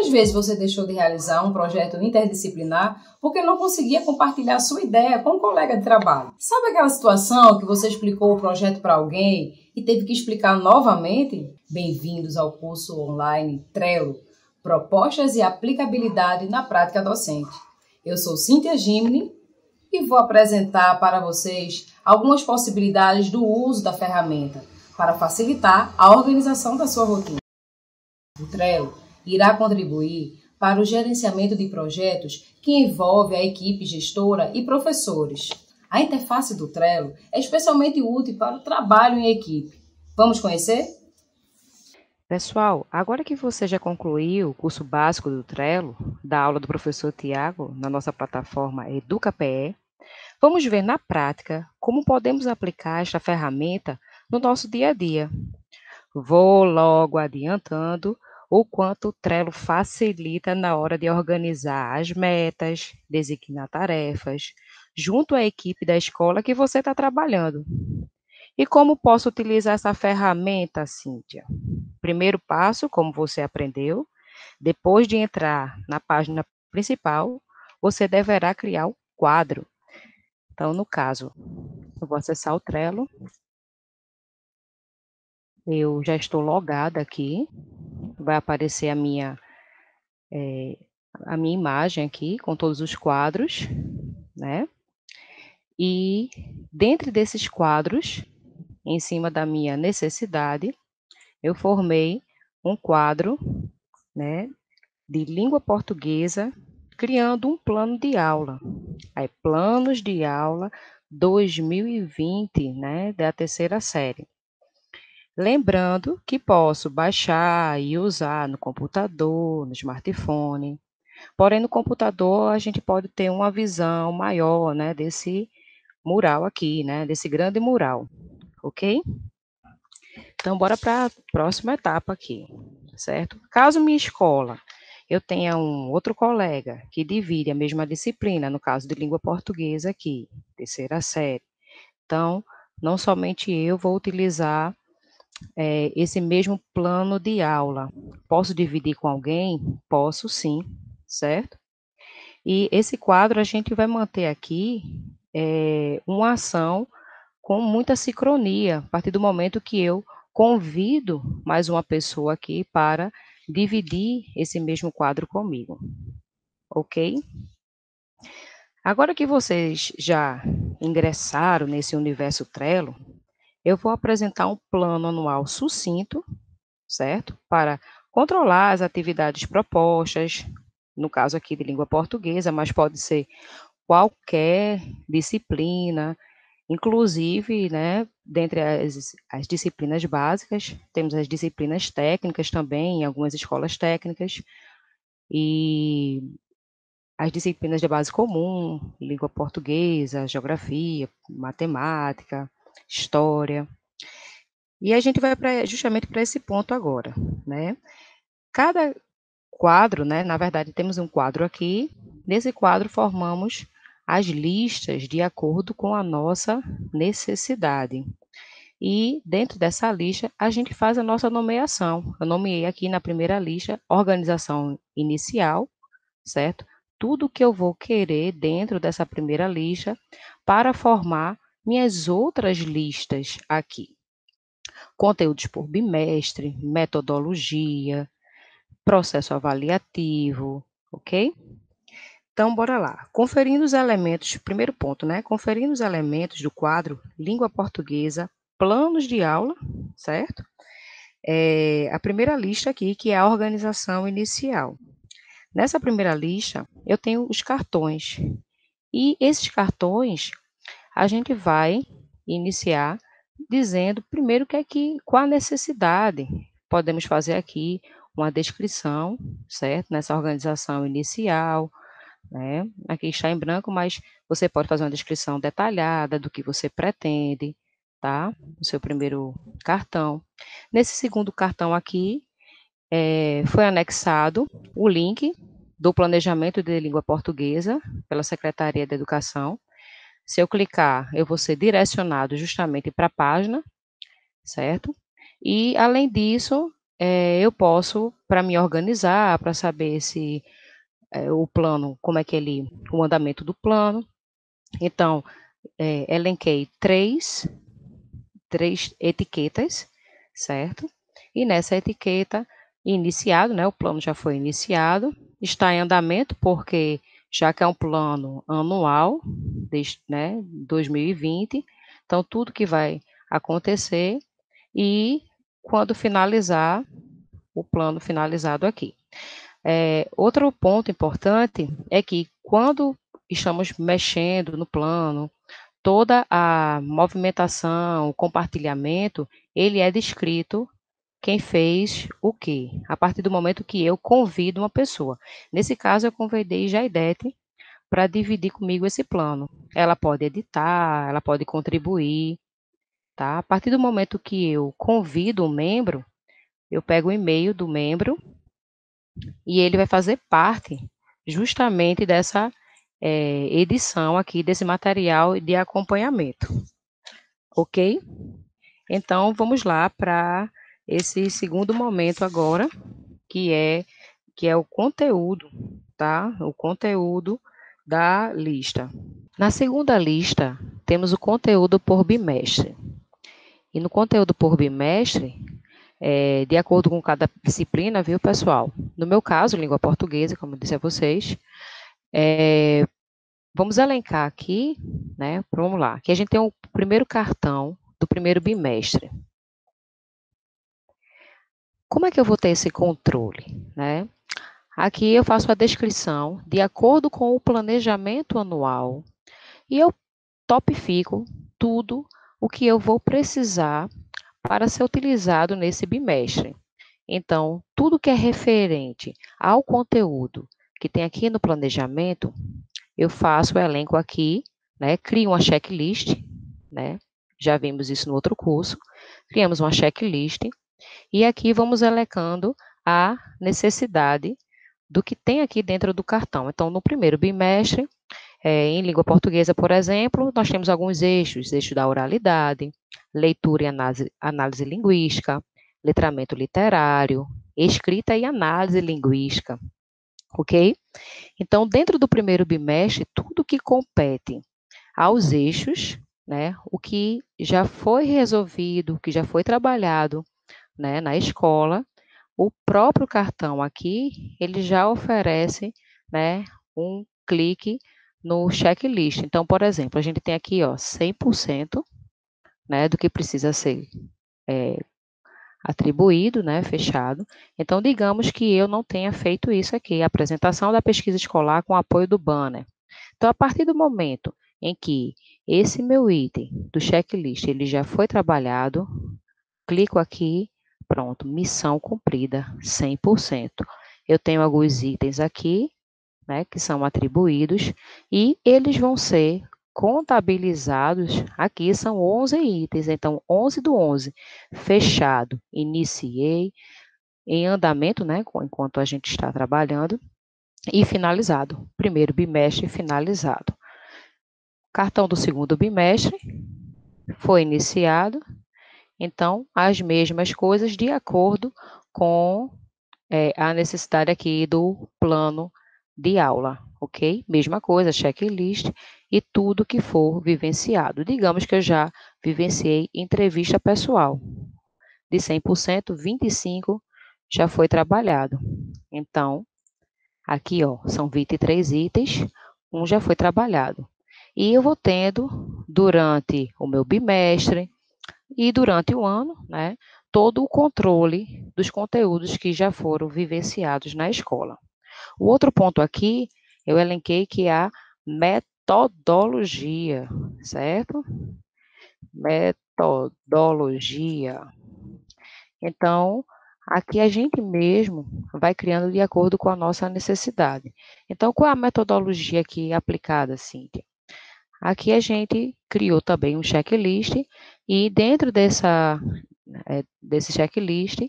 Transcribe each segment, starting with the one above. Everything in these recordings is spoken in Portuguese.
Quantas vezes você deixou de realizar um projeto interdisciplinar porque não conseguia compartilhar sua ideia com um colega de trabalho? Sabe aquela situação que você explicou o projeto para alguém e teve que explicar novamente? Bem-vindos ao curso online Trello, Propostas e Aplicabilidade na Prática Docente. Eu sou Cíntia Gimni e vou apresentar para vocês algumas possibilidades do uso da ferramenta para facilitar a organização da sua rotina. O Trello irá contribuir para o gerenciamento de projetos que envolve a equipe gestora e professores. A interface do Trello é especialmente útil para o trabalho em equipe. Vamos conhecer? Pessoal, agora que você já concluiu o curso básico do Trello, da aula do professor Tiago, na nossa plataforma EducaPE, vamos ver na prática como podemos aplicar esta ferramenta no nosso dia a dia. Vou logo adiantando o quanto o Trello facilita na hora de organizar as metas, designar tarefas, junto à equipe da escola que você está trabalhando. E como posso utilizar essa ferramenta, Cíntia? Primeiro passo, como você aprendeu, depois de entrar na página principal, você deverá criar um quadro. Então, no caso, eu vou acessar o Trello. Eu já estou logada aqui. Vai aparecer a minha imagem aqui, com todos os quadros, né? E dentro desses quadros, em cima da minha necessidade, eu formei um quadro, né, de língua portuguesa, criando um plano de aula. Aí, planos de aula 2020, né, da terceira série. Lembrando que posso baixar e usar no computador, no smartphone. Porém, no computador, a gente pode ter uma visão maior, né, desse mural aqui, né, desse grande mural, ok? Então, bora para a próxima etapa aqui, certo? Caso minha escola eu tenha um outro colega que divide a mesma disciplina, no caso de língua portuguesa aqui, terceira série. Então, não somente eu vou utilizar esse mesmo plano de aula. Posso dividir com alguém? Posso sim, certo? E esse quadro a gente vai manter aqui uma ação com muita sincronia, a partir do momento que eu convido mais uma pessoa aqui para dividir esse mesmo quadro comigo, ok? Agora que vocês já ingressaram nesse universo Trello, eu vou apresentar um plano anual sucinto, certo? Para controlar as atividades propostas, no caso aqui de língua portuguesa, mas pode ser qualquer disciplina, inclusive, né, dentre as disciplinas básicas, temos as disciplinas técnicas também, em algumas escolas técnicas, e as disciplinas de base comum, língua portuguesa, geografia, matemática, história. E a gente vai justamente para esse ponto agora, né? Cada quadro, né, na verdade, temos um quadro aqui, nesse quadro formamos as listas de acordo com a nossa necessidade. E dentro dessa lista, a gente faz a nossa nomeação. Eu nomeei aqui na primeira lista, organização inicial, certo? Tudo que eu vou querer dentro dessa primeira lista para formar minhas outras listas aqui. Conteúdos por bimestre, metodologia, processo avaliativo, ok? Então, bora lá. Conferindo os elementos, primeiro ponto, né? Conferindo os elementos do quadro Língua Portuguesa, planos de aula, certo? A primeira lista aqui, que é a organização inicial. Nessa primeira lista, eu tenho os cartões. E esses cartões, a gente vai iniciar dizendo primeiro qual a necessidade. Podemos fazer aqui uma descrição, certo? Nessa organização inicial, né? Aqui está em branco, mas você pode fazer uma descrição detalhada do que você pretende, tá? No seu primeiro cartão. Nesse segundo cartão aqui, foi anexado o link do planejamento de língua portuguesa pela Secretaria de Educação. Se eu clicar, eu vou ser direcionado justamente para a página, certo? E, além disso, eu posso, para me organizar, para saber se o plano, como é que o andamento do plano. Então, elenquei três etiquetas, certo? E nessa etiqueta, iniciado, né? O plano já foi iniciado, está em andamento, porque já que é um plano anual, desde, né, 2020, então tudo que vai acontecer e quando finalizar o plano finalizado aqui. Outro ponto importante é que quando estamos mexendo no plano, toda a movimentação, o compartilhamento, ele é descrito quem fez o quê, a partir do momento que eu convido uma pessoa. Nesse caso, eu convidei Jaidete para dividir comigo esse plano. Ela pode editar, ela pode contribuir, tá? A partir do momento que eu convido um membro, eu pego o e-mail do membro e ele vai fazer parte justamente dessa edição aqui, desse material de acompanhamento. Ok? Então, vamos lá para esse segundo momento agora, que é o conteúdo, tá? O conteúdo da lista. Na segunda lista, temos o conteúdo por bimestre. E no conteúdo por bimestre, de acordo com cada disciplina, viu, pessoal? No meu caso, língua portuguesa, como eu disse a vocês, vamos elencar aqui, né? Vamos lá. Aqui a gente tem o primeiro cartão do primeiro bimestre. Como é que eu vou ter esse controle, né? Aqui eu faço a descrição de acordo com o planejamento anual e eu topifico tudo o que eu vou precisar para ser utilizado nesse bimestre. Então, tudo que é referente ao conteúdo que tem aqui no planejamento, eu faço o elenco aqui, né? Crio uma checklist, né? Já vimos isso no outro curso. Criamos uma checklist e aqui vamos elencando a necessidade do que tem aqui dentro do cartão. Então, no primeiro bimestre, em língua portuguesa, por exemplo, nós temos alguns eixos: eixo da oralidade, leitura e análise linguística, letramento literário, escrita e análise linguística, ok? Então, dentro do primeiro bimestre, tudo que compete aos eixos, né, o que já foi resolvido, o que já foi trabalhado, né, na escola, o próprio cartão aqui, ele já oferece, né, um clique no checklist. Então, por exemplo, a gente tem aqui, ó, 100%, né, do que precisa ser atribuído, né, fechado. Então, digamos que eu não tenha feito isso aqui, a apresentação da pesquisa escolar com apoio do banner. Então, a partir do momento em que esse meu item do checklist, ele já foi trabalhado, clico aqui, pronto, missão cumprida, 100%. Eu tenho alguns itens aqui, né, que são atribuídos, e eles vão ser contabilizados, aqui são 11 itens, então 11 do 11, fechado, iniciei, em andamento, né, enquanto a gente está trabalhando, e finalizado, primeiro bimestre finalizado. Cartão do segundo bimestre foi iniciado, então as mesmas coisas de acordo com a necessidade aqui do plano de aula, ok? Mesma coisa, checklist e tudo que for vivenciado. Digamos que eu já vivenciei entrevista pessoal. De 100%, 25% já foi trabalhado. Então, aqui, ó, são 23 itens, um já foi trabalhado. E eu vou tendo, durante o meu bimestre e durante o ano, né, todo o controle dos conteúdos que já foram vivenciados na escola. O outro ponto aqui, eu elenquei que é a metodologia, certo? Metodologia. Então, aqui a gente mesmo vai criando de acordo com a nossa necessidade. Então, qual é a metodologia aqui aplicada, Cíntia? Aqui a gente criou também um checklist e dentro desse checklist,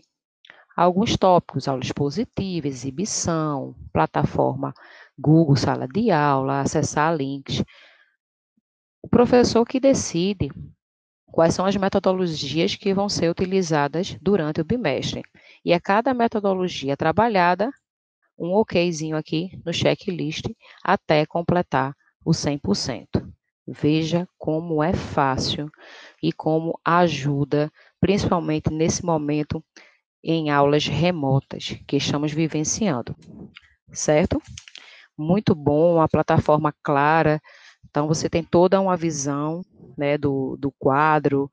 alguns tópicos: aula expositiva, exibição, plataforma Google, sala de aula, acessar links. O professor que decide quais são as metodologias que vão ser utilizadas durante o bimestre. E a cada metodologia trabalhada, um okzinho aqui no checklist até completar o 100%. Veja como é fácil e como ajuda, principalmente nesse momento em aulas remotas que estamos vivenciando, certo? Muito bom, a plataforma clara, então você tem toda uma visão, né, do quadro,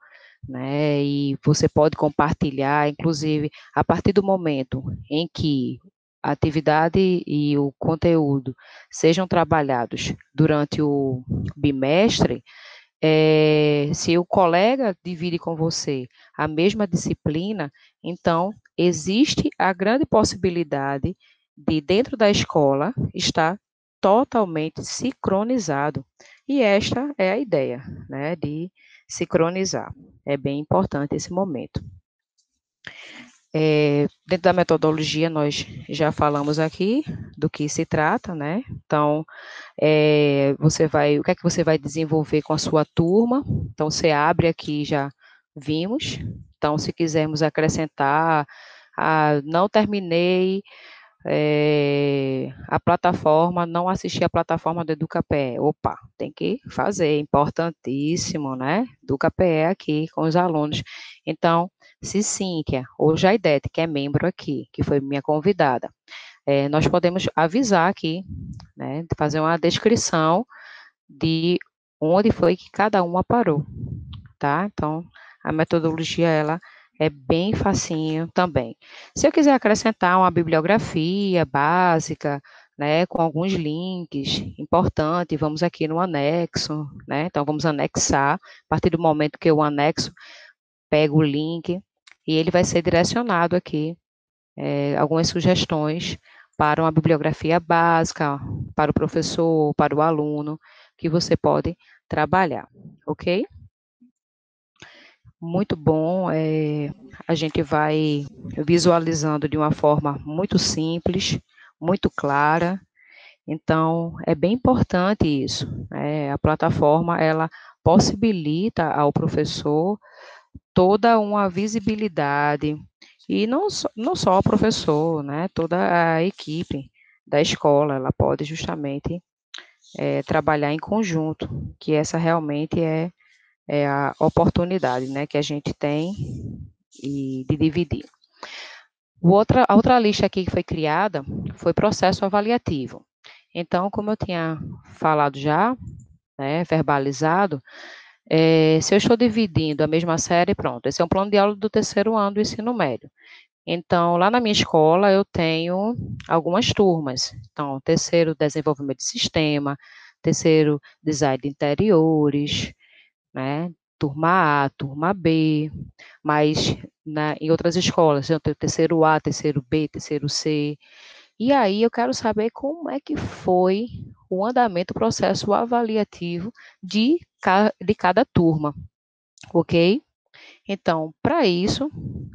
né, e você pode compartilhar, inclusive, a partir do momento em que a atividade e o conteúdo sejam trabalhados durante o bimestre, se o colega divide com você a mesma disciplina, então existe a grande possibilidade de, dentro da escola, estar totalmente sincronizado. E esta é a ideia, né, de sincronizar. É bem importante esse momento. Dentro da metodologia, nós já falamos aqui do que se trata, né? Então, o que é que você vai desenvolver com a sua turma? Então, você abre aqui, já vimos. Então, se quisermos acrescentar, não terminei a plataforma, não assisti a plataforma do EducaPE. Opa, tem que fazer, importantíssimo, né? EducaPE aqui com os alunos. Então, se Cíntia ou Jaidete, que é membro aqui, que foi minha convidada, nós podemos avisar aqui, né? Fazer uma descrição de onde foi que cada uma parou, tá? Então, a metodologia, ela é bem facinho também. Se eu quiser acrescentar uma bibliografia básica, né, com alguns links importantes, vamos aqui no anexo, né? Então, vamos anexar. A partir do momento que eu anexo, pego o link e ele vai ser direcionado aqui, algumas sugestões para uma bibliografia básica, para o professor, para o aluno, que você pode trabalhar, ok? Muito bom, a gente vai visualizando de uma forma muito simples, muito clara, então é bem importante isso, a plataforma, ela possibilita ao professor toda uma visibilidade, e não só ao professor, né, toda a equipe da escola, ela pode justamente trabalhar em conjunto, que essa realmente é a oportunidade, né, que a gente tem de dividir. A outra lista aqui que foi criada foi processo avaliativo. Então, como eu tinha falado já, né, verbalizado, se eu estou dividindo a mesma série, pronto, esse é um plano de aula do terceiro ano do ensino médio. Então, lá na minha escola, eu tenho algumas turmas. Então, terceiro, desenvolvimento de sistema, terceiro, design de interiores, né? Turma A, turma B, mas em outras escolas eu tenho terceiro A, terceiro B, terceiro C. E aí eu quero saber como é que foi o andamento, o processo avaliativo de cada turma, ok? Então, para isso,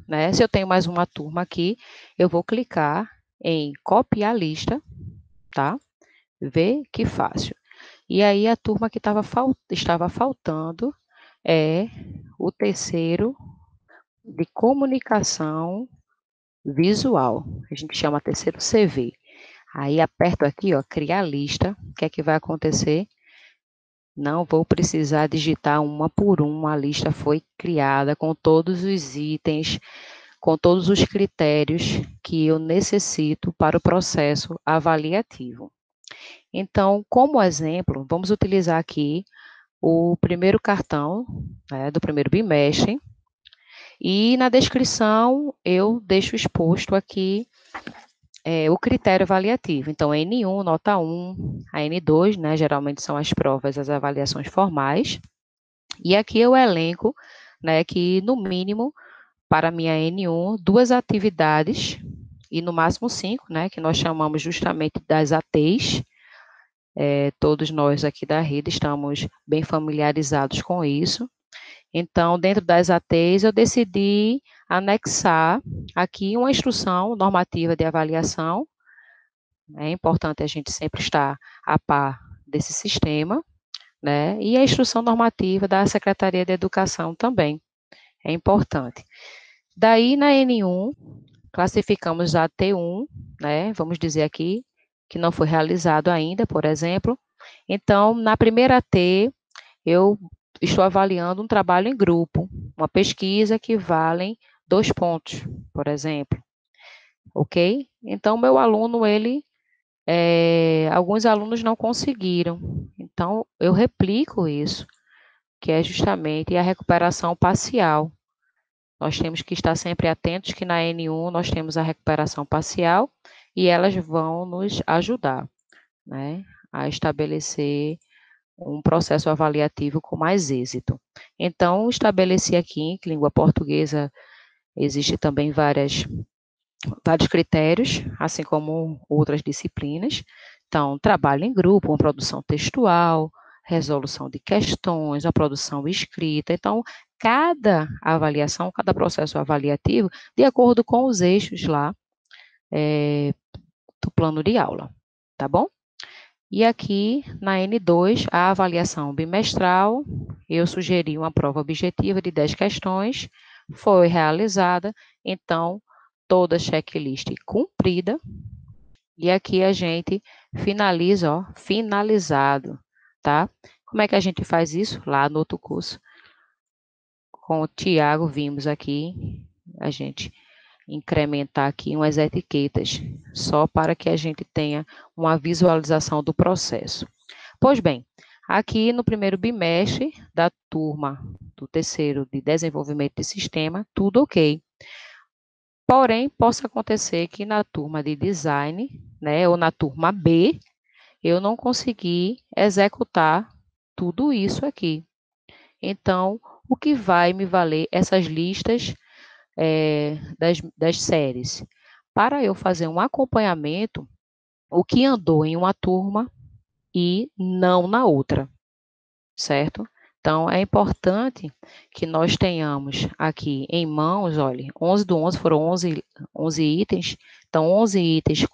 né, se eu tenho mais uma turma aqui, eu vou clicar em copiar lista, tá? Vê que fácil. E aí a turma que estava faltando é o terceiro de comunicação visual. A gente chama terceiro CV. Aí aperto aqui, ó, criar lista. O que é que vai acontecer? Não vou precisar digitar uma por uma, a lista foi criada com todos os itens, com todos os critérios que eu necessito para o processo avaliativo. Então, como exemplo, vamos utilizar aqui o primeiro cartão, né, do primeiro bimestre, e na descrição eu deixo exposto aqui o critério avaliativo. Então, N1, nota 1, a N2, né, geralmente são as provas, as avaliações formais, e aqui eu elenco, né, que no mínimo, para a minha N1, 2 atividades, e no máximo 5, né, que nós chamamos justamente das ATs, todos nós aqui da rede estamos bem familiarizados com isso. Então, dentro das ATs, eu decidi anexar aqui uma instrução normativa de avaliação. É importante a gente sempre estar a par desse sistema, né? E a instrução normativa da Secretaria de Educação também é importante. Daí, na N1, classificamos a T1, né? Vamos dizer aqui que não foi realizado ainda, por exemplo. Então, na primeira T, eu estou avaliando um trabalho em grupo, uma pesquisa que valem 2 pontos, por exemplo, ok? Então, meu aluno, alguns alunos não conseguiram, então eu replico isso, que é justamente a recuperação parcial. Nós temos que estar sempre atentos que na N1 nós temos a recuperação parcial e elas vão nos ajudar, né, a estabelecer um processo avaliativo com mais êxito. Então, estabeleci aqui em língua portuguesa, existe também vários critérios, assim como outras disciplinas. Então, trabalho em grupo, uma produção textual, resolução de questões, uma produção escrita. Então, cada avaliação, cada processo avaliativo, de acordo com os eixos lá do plano de aula, tá bom? E aqui, na N2, a avaliação bimestral, eu sugeri uma prova objetiva de 10 questões, foi realizada, então, toda a checklist cumprida, e aqui a gente finaliza, ó, finalizado, tá? Como é que a gente faz isso? Lá no outro curso, com o Tiago, vimos aqui, a gente incrementar aqui umas etiquetas, só para que a gente tenha uma visualização do processo. Pois bem, aqui no primeiro bimestre da turma do terceiro de desenvolvimento de sistema, tudo ok. Porém, possa acontecer que na turma de design, né, ou na turma B, eu não consegui executar tudo isso aqui. Então, o que vai me valer essas listas das séries? Para eu fazer um acompanhamento, o que andou em uma turma e não na outra, certo? Então, é importante que nós tenhamos aqui em mãos, olha, 11 do 11 foram 11 itens, então 11 itens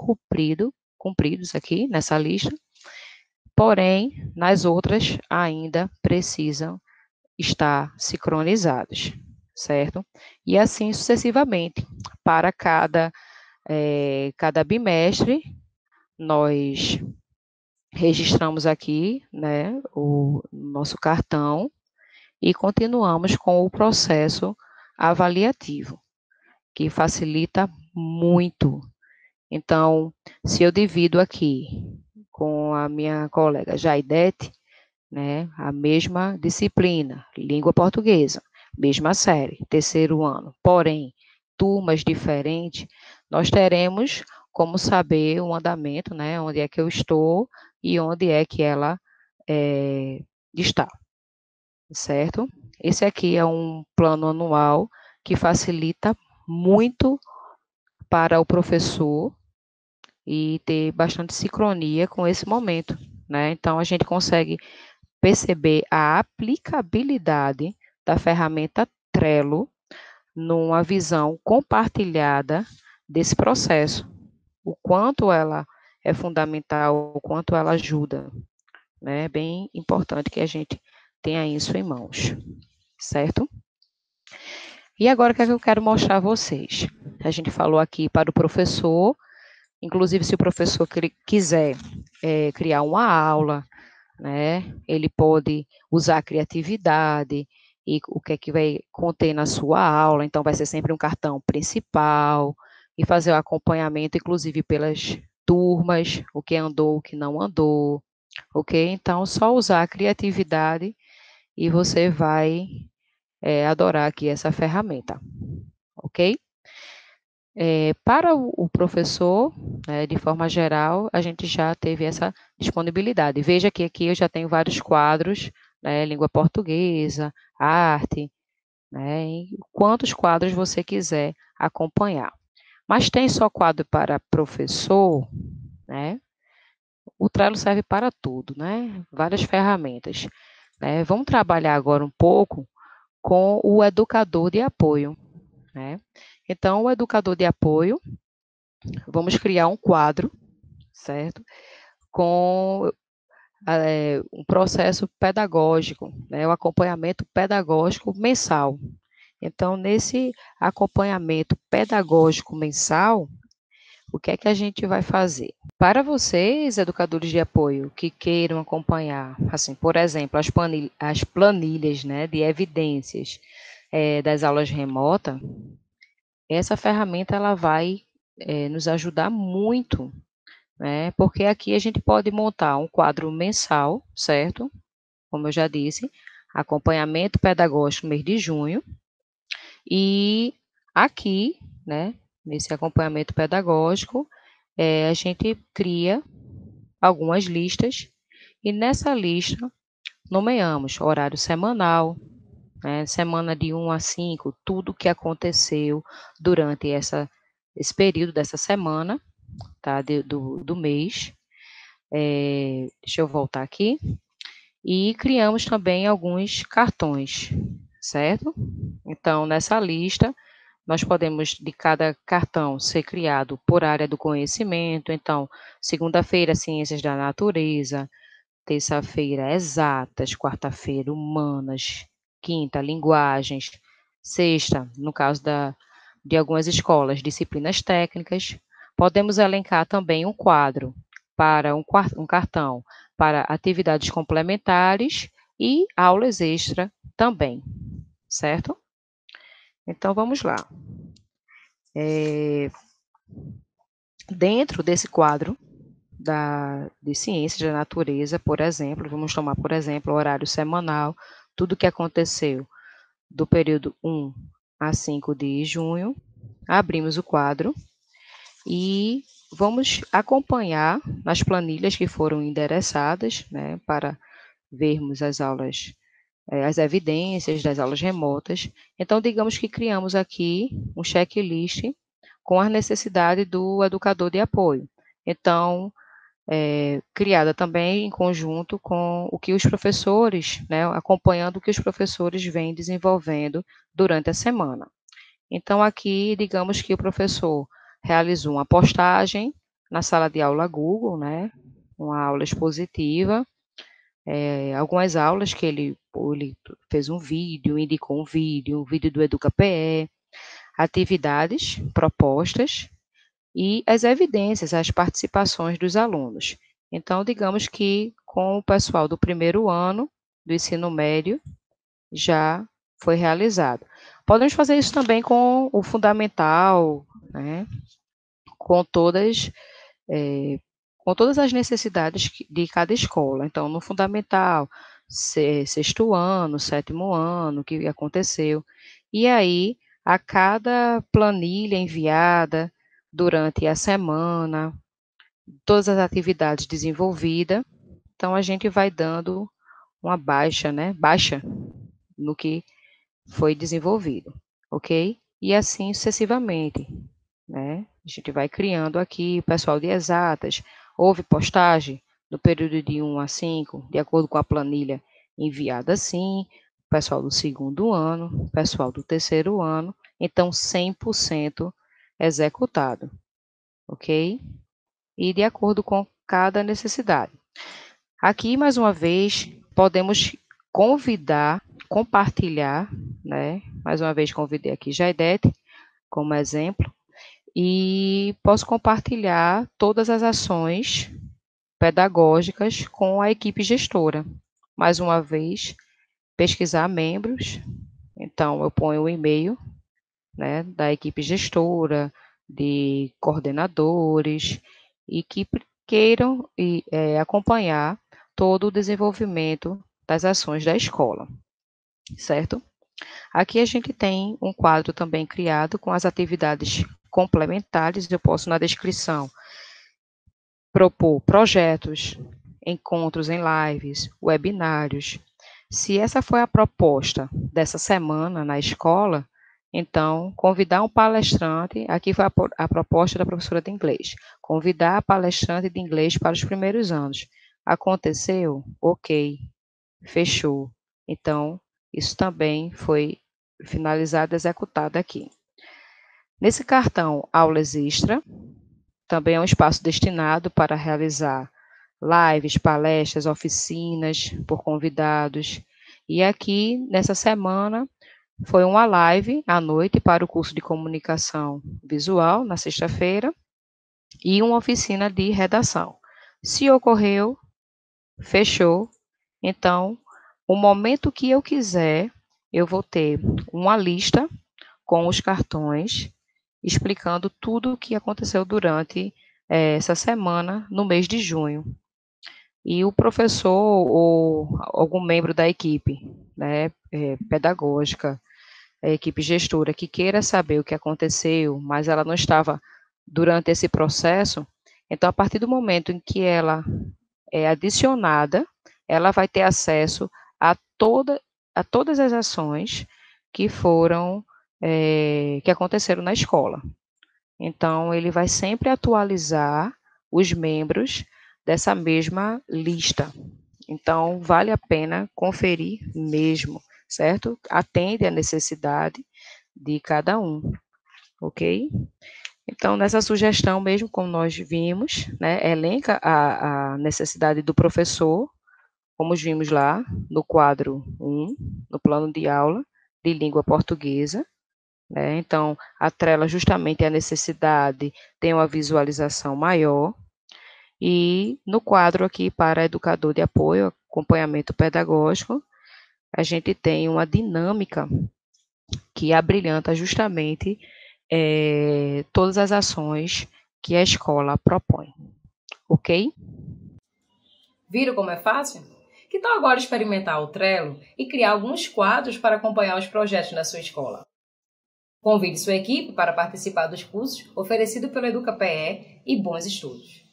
cumpridos aqui nessa lista, porém, nas outras ainda precisam estar sincronizados, certo? E assim sucessivamente, para cada bimestre, nós registramos aqui, né, o nosso cartão e continuamos com o processo avaliativo, que facilita muito. Então, se eu divido aqui com a minha colega Jaidete, né, a mesma disciplina, língua portuguesa, mesma série, terceiro ano, porém, turmas diferentes, nós teremos como saber o andamento, né, onde é que eu estou e onde é que ela está, certo? Esse aqui é um plano anual que facilita muito para o professor e ter bastante sincronia com esse momento, né? Então, a gente consegue perceber a aplicabilidade da ferramenta Trello numa visão compartilhada desse processo, o quanto ela é fundamental, o quanto ela ajuda, né? É bem importante que a gente tenha isso em mãos, certo? E agora o que é que eu quero mostrar a vocês? A gente falou aqui para o professor, inclusive se o professor quiser criar uma aula, né? Ele pode usar a criatividade e o que é que vai conter na sua aula, então vai ser sempre um cartão principal e fazer o acompanhamento, inclusive pelas turmas, o que andou, o que não andou, ok? Então, só usar a criatividade e você vai adorar aqui essa ferramenta, ok? Para o professor, né, de forma geral, a gente já teve essa disponibilidade. Veja que aqui eu já tenho vários quadros, né, língua portuguesa, arte, né, e quantos quadros você quiser acompanhar. Mas tem só quadro para professor, né? O Trello serve para tudo, né? Várias ferramentas, né? Vamos trabalhar agora um pouco com o educador de apoio, né? Então, o educador de apoio, vamos criar um quadro, certo? Com um processo pedagógico, né, o acompanhamento pedagógico mensal. Então, nesse acompanhamento pedagógico mensal, o que é que a gente vai fazer? Para vocês, educadores de apoio, que queiram acompanhar, assim, por exemplo, as planilhas, né, de evidências das aulas remotas, essa ferramenta ela vai nos ajudar muito, né, porque aqui a gente pode montar um quadro mensal, certo? Como eu já disse, acompanhamento pedagógico mês de junho, e aqui, né, nesse acompanhamento pedagógico, a gente cria algumas listas e nessa lista nomeamos horário semanal, né, semana de 1 a 5, tudo o que aconteceu durante esse período dessa semana, tá, do mês. Deixa eu voltar aqui. E criamos também alguns cartões, certo? Então, nessa lista, nós podemos, de cada cartão, ser criado por área do conhecimento. Então, segunda-feira, ciências da natureza, terça-feira, exatas, quarta-feira, humanas, quinta, linguagens, sexta, no caso de algumas escolas, disciplinas técnicas. Podemos elencar também um quadro para um cartão para atividades complementares e aulas extra também, certo? Então, vamos lá. Dentro desse quadro de ciências da natureza, por exemplo, vamos tomar, por exemplo, o horário semanal, tudo o que aconteceu do período 1 a 5 de junho, abrimos o quadro e vamos acompanhar nas planilhas que foram endereçadas, né, para vermos as aulas, as evidências das aulas remotas. Então, digamos que criamos aqui um checklist com a necessidade do educador de apoio. Então, criada também em conjunto com o que os professores, né, acompanhando o que os professores vêm desenvolvendo durante a semana. Então, aqui, digamos que o professor realizou uma postagem na sala de aula Google, né, uma aula expositiva, algumas aulas que ele fez um vídeo, indicou um vídeo do EducaPE, atividades propostas e as evidências, as participações dos alunos. Então, digamos que com o pessoal do primeiro ano do ensino médio já foi realizado. Podemos fazer isso também com o fundamental, né, com todas, com todas as necessidades de cada escola. Então, no fundamental, sexto ano, sétimo ano, o que aconteceu. E aí, a cada planilha enviada durante a semana, todas as atividades desenvolvidas, então a gente vai dando uma baixa, né? Baixa no que foi desenvolvido, ok? E assim sucessivamente, né? A gente vai criando aqui, o pessoal de exatas, houve postagem no período de 1 a 5, de acordo com a planilha enviada assim, o pessoal do segundo ano, o pessoal do terceiro ano, então 100% executado, ok? E de acordo com cada necessidade. Aqui, mais uma vez, podemos convidar, compartilhar, né? Mais uma vez, convidei aqui Jaidete como exemplo, e posso compartilhar todas as ações pedagógicas com a equipe gestora. Mais uma vez, pesquisar membros, então eu ponho o e-mail, né, da equipe gestora, de coordenadores, e que queiram acompanhar todo o desenvolvimento das ações da escola, certo? Aqui a gente tem um quadro também criado com as atividades complementares. Eu posso, na descrição, propor projetos, encontros em lives, webinários. Se essa foi a proposta dessa semana na escola, então, convidar um palestrante, aqui foi a proposta da professora de inglês, convidar a palestrante de inglês para os primeiros anos. Aconteceu? Ok, fechou. Então, isso também foi finalizado, executado aqui. Nesse cartão Aulas Extra, também é um espaço destinado para realizar lives, palestras, oficinas por convidados. E aqui, nessa semana, foi uma live à noite para o curso de comunicação visual, na sexta-feira, e uma oficina de redação. Se ocorreu, fechou. Então, o momento que eu quiser, eu vou ter uma lista com os cartões, explicando tudo o que aconteceu durante essa semana, no mês de junho. E o professor ou algum membro da equipe, né, pedagógica, a equipe gestora, que queira saber o que aconteceu, mas ela não estava durante esse processo, então, a partir do momento em que ela é adicionada, ela vai ter acesso a todas as ações que foram, que aconteceram na escola. Então, ele vai sempre atualizar os membros dessa mesma lista. Então, vale a pena conferir mesmo, certo? Atende à necessidade de cada um, ok? Então, nessa sugestão mesmo, como nós vimos, né, elenca a necessidade do professor, como vimos lá no quadro 1, no plano de aula de língua portuguesa, né? Então, atrela justamente a necessidade, tem uma visualização maior, e no quadro aqui para educador de apoio, acompanhamento pedagógico, a gente tem uma dinâmica que abrilhanta justamente todas as ações que a escola propõe, ok? Viram como é fácil? Que tal agora experimentar o Trello e criar alguns quadros para acompanhar os projetos na sua escola? Convide sua equipe para participar dos cursos oferecidos pelo EducaPE e bons estudos!